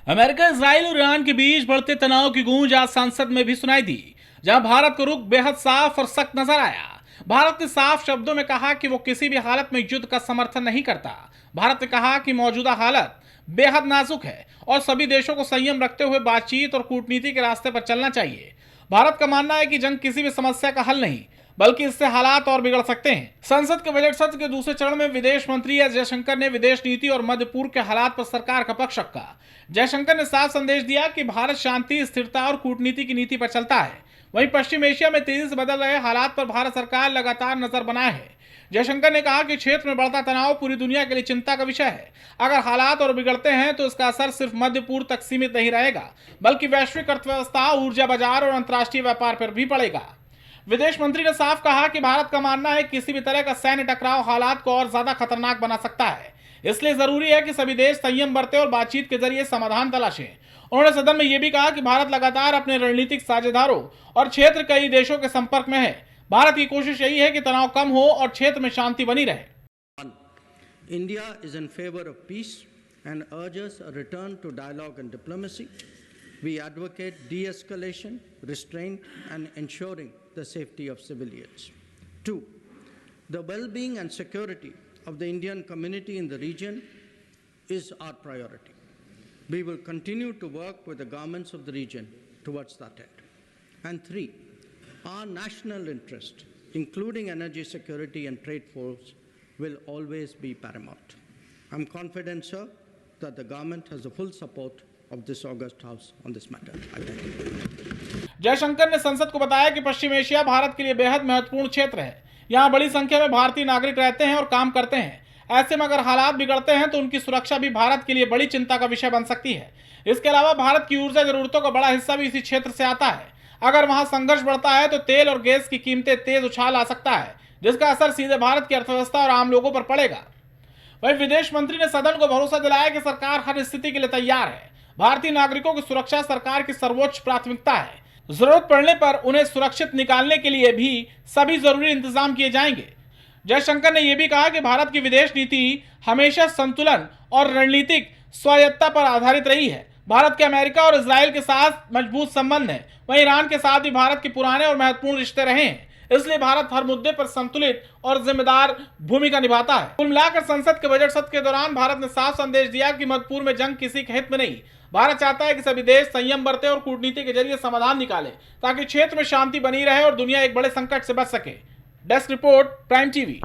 America, Israel और Iran के बीच बढ़ते तनाव की गूंज आज संसद में भी सुनाई दी, जहां भारत का रुख बेहद साफ और सख्त नजर आया। भारत ने साफ शब्दों में कहा कि वो किसी भी हालत में युद्ध का समर्थन नहीं करता। भारत ने कहा कि मौजूदा हालत बेहद नाजुक है और सभी देशों को संयम रखते हुए बातचीत और कूटनीति के रास्ते पर चलना चाहिए। भारत का मानना है कि जंग किसी भी समस्या का हल नहीं, बल्कि इससे हालात और बिगड़ सकते हैं। संसद के बजट सत्र के दूसरे चरण में विदेश मंत्री एस जयशंकर ने विदेश नीति और मध्य पूर्व के हालात पर सरकार का पक्ष रखा। जयशंकर ने साफ संदेश दिया कि भारत शांति, स्थिरता और कूटनीति की नीति पर चलता है। वहीं पश्चिम एशिया में तेजी से बदल रहे हालात पर भारत सरकार लगातार नजर बनाए है। जयशंकर ने कहा कि क्षेत्र में बढ़ता तनाव पूरी दुनिया के लिए चिंता का विषय है। अगर हालात और बिगड़ते हैं तो इसका असर सिर्फ मध्य पूर्व तक सीमित नहीं रहेगा, बल्कि वैश्विक अर्थव्यवस्था, ऊर्जा बाजार और अंतर्राष्ट्रीय व्यापार पर भी पड़ेगा। विदेश मंत्री ने साफ कहा कि भारत का मानना है कि किसी भी तरह का सैन्य टकराव हालात को और ज्यादा खतरनाक बना सकता है। इसलिए जरूरी है कि सभी देश संयम बरतें और बातचीत के जरिए समाधान तलाशें। उन्होंने सदन में यह भी कहा कि भारत लगातार अपने रणनीतिक साझेदारों और क्षेत्र कई देशों के संपर्क में है। भारत की कोशिश यही है कि तनाव कम हो और क्षेत्र में शांति बनी रहे। India is in favor of peace and urges a return to dialogue and diplomacy. We advocate de-escalation, restraint, and ensuring the safety of civilians. 2. The well-being and security of the Indian community in the region is our priority. We will continue to work with the governments of the region towards that end. And 3. Our national interest, including energy security and trade flows, will always be paramount. I'm confident, sir, that the government has the full support of this august house on this matter. I thank you. Jaishankar ने संसद को बताया कि पश्चिम Asia Bharat के लिए बेहद महत्वपूर्ण क्षेत्र है। यहाँ बड़ी संख्या में भारतीय नागरिक रहते हैं और काम करते हैं। ऐसे में अगर हालात बिगड़ते हैं तो उनकी सुरक्षा भी भारत के लिए बड़ी चिंता का विषय बन सकती है। इसके अलावा भारत की ऊर्जा जरूरतों का बड़ा हिस्सा भी इसी क्षेत्र से आता है। अगर वहां संघर्ष बढ़ता है तो तेल और गैस की कीमतें तेज उछाल आ सकता है, जिसका असर सीधे भारत की अर्थव्यवस्था और आम लोगों पर पड़ेगा। वहीं विदेश मंत्री ने सदन को भरोसा दिलाया कि सरकार हर स्थिति के लिए तैयार है। भारतीय नागरिकों की सुरक्षा सरकार की सर्वोच्च प्राथमिकता है। जरूरत पड़ने पर उन्हें सुरक्षित निकालने के लिए भी सभी जरूरी इंतजाम किए जाएंगे। जयशंकर ने यह भी कहा कि भारत की विदेश नीति हमेशा संतुलन और रणनीतिक स्वायत्तता पर आधारित रही है। भारत के अमेरिका और इजराइल के साथ मजबूत संबंध है। वहीं ईरान के साथ भी भारत के पुराने और महत्वपूर्ण रिश्ते रहे हैं। इसलिए भारत हर मुद्दे पर संतुलित और जिम्मेदार भूमिका निभाता है। कुल मिलाकर संसद के बजट सत्र के दौरान भारत ने साफ संदेश दिया कि मध्य पूर्व में जंग किसी के हित में नहीं। भारत चाहता है कि सभी देश संयम बरते और कूटनीति के जरिए समाधान निकाले, ताकि क्षेत्र में शांति बनी रहे और दुनिया एक बड़े संकट से बच सके। Desk report, prime TV.